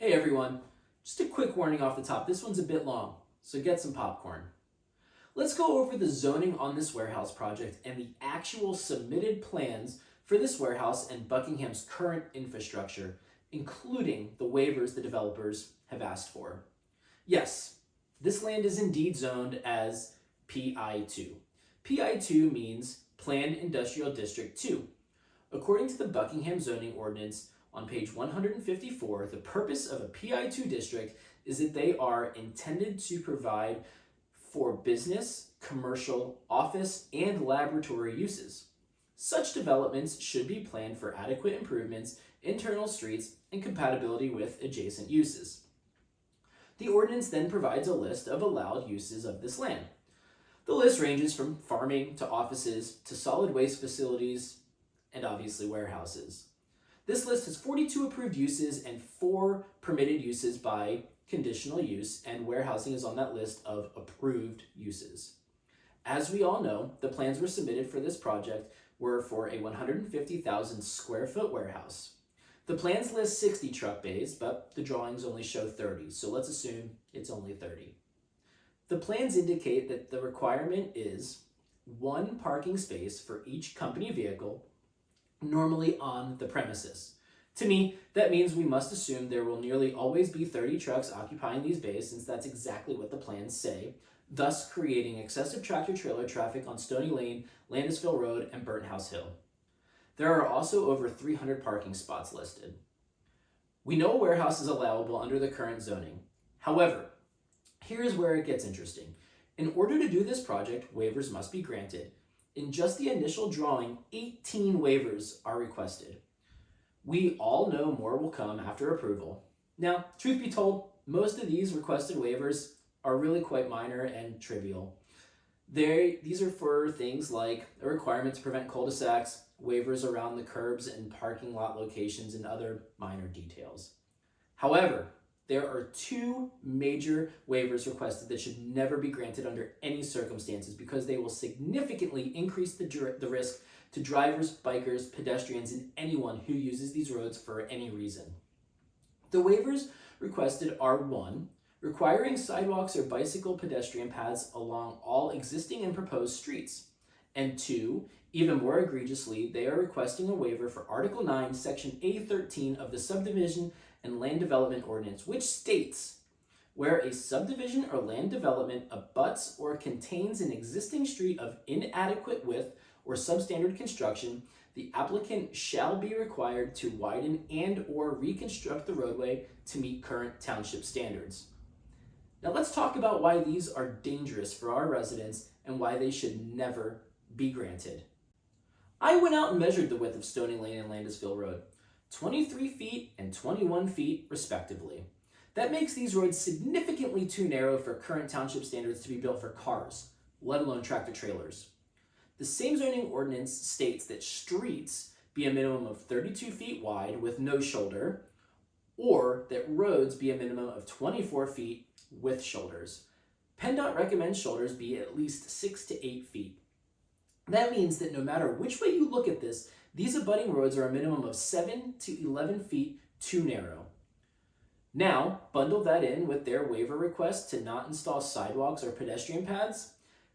Hey everyone, just a quick warning off the top. This one's a bit long, so get some popcorn. Let's go over the zoning on this warehouse project and the actual submitted plans for this warehouse and Buckingham's current infrastructure, including the waivers the developers have asked for. Yes, this land is indeed zoned as PI2. PI2 means Planned Industrial District 2. According to the Buckingham zoning ordinance, on page 154, the purpose of a PI2 district is that they are intended to provide for business, commercial, office, and laboratory uses. Such developments should be planned for adequate improvements, internal streets, and compatibility with adjacent uses. The ordinance then provides a list of allowed uses of this land. The list ranges from farming to offices to solid waste facilities and obviously warehouses. This list has 42 approved uses and 4 permitted uses by conditional use, and warehousing is on that list of approved uses. As we all know, the plans were submitted for this project were for a 150,000 square foot warehouse. The plans list 60 truck bays, but the drawings only show 30, so let's assume it's only 30. The plans indicate that the requirement is 1 parking space for each company vehicle, normally on the premises. To me, that means we must assume there will nearly always be 30 trucks occupying these bays, since that's exactly what the plans say, thus creating excessive tractor-trailer traffic on Stony Lane, Landisville Road, and Burnt House Hill. There are also over 300 parking spots listed. We know a warehouse is allowable under the current zoning. However, here's where it gets interesting. In order to do this project, waivers must be granted. In just the initial drawing, 18 waivers are requested. We all know more will come after approval. Now, truth be told, most of these requested waivers are really quite minor and trivial. These are for things like a requirement to prevent cul-de-sacs, waivers around the curbs and parking lot locations, and other minor details. However, there are 2 major waivers requested that should never be granted under any circumstances because they will significantly increase the risk to drivers, bikers, pedestrians, and anyone who uses these roads for any reason. The waivers requested are 1, requiring sidewalks or bicycle pedestrian paths along all existing and proposed streets, and 2, even more egregiously, they are requesting a waiver for Article 9, Section A13 of the Subdivision and Land Development Ordinance, which states, where a subdivision or land development abuts or contains an existing street of inadequate width or substandard construction, the applicant shall be required to widen and or reconstruct the roadway to meet current township standards. Now let's talk about why these are dangerous for our residents and why they should never be granted. I went out and measured the width of Stony Lane and Landisville Road, 23 feet and 21 feet respectively. That makes these roads significantly too narrow for current township standards to be built for cars, let alone tractor trailers. The same zoning ordinance states that streets be a minimum of 32 feet wide with no shoulder, or that roads be a minimum of 24 feet with shoulders. PennDOT recommends shoulders be at least 6 to 8 feet. That means that no matter which way you look at this, these abutting roads are a minimum of 7 to 11 feet too narrow. Now, bundle that in with their waiver request to not install sidewalks or pedestrian paths.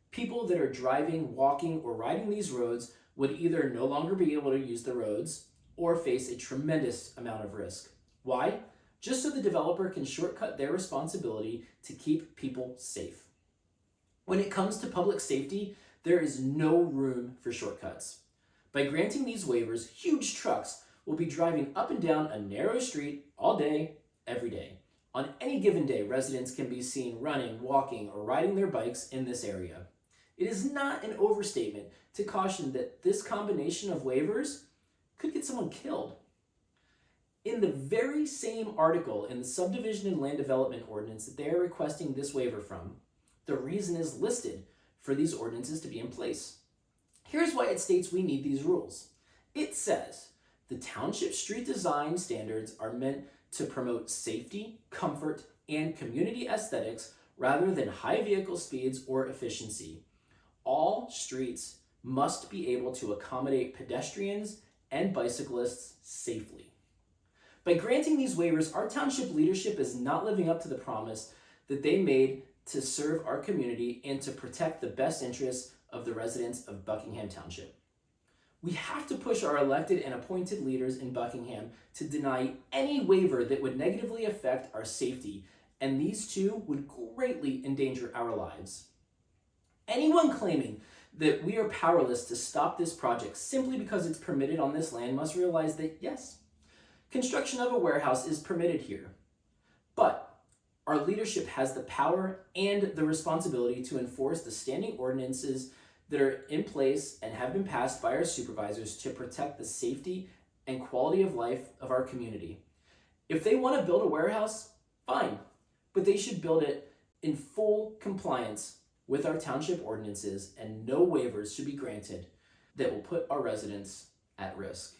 People that are driving, walking, or riding these roads would either no longer be able to use the roads or face a tremendous amount of risk. Why? Just so the developer can shortcut their responsibility to keep people safe. When it comes to public safety, there is no room for shortcuts. By granting these waivers, huge trucks will be driving up and down a narrow street all day, every day. On any given day, residents can be seen running, walking, or riding their bikes in this area. It is not an overstatement to caution that this combination of waivers could get someone killed. In the very same article in the Subdivision and Land Development Ordinance that they are requesting this waiver from, the reason is listed for these ordinances to be in place. Here's why it states we need these rules. It says, the township street design standards are meant to promote safety, comfort, and community aesthetics rather than high vehicle speeds or efficiency. All streets must be able to accommodate pedestrians and bicyclists safely. By granting these waivers, our township leadership is not living up to the promise that they made to serve our community and to protect the best interests of the residents of Buckingham Township. We have to push our elected and appointed leaders in Buckingham to deny any waiver that would negatively affect our safety, and these two would greatly endanger our lives. Anyone claiming that we are powerless to stop this project simply because it's permitted on this land must realize that, yes, construction of a warehouse is permitted here, but our leadership has the power and the responsibility to enforce the standing ordinances that are in place and have been passed by our supervisors to protect the safety and quality of life of our community. If they want to build a warehouse, fine, but they should build it in full compliance with our township ordinances, and no waivers should be granted that will put our residents at risk.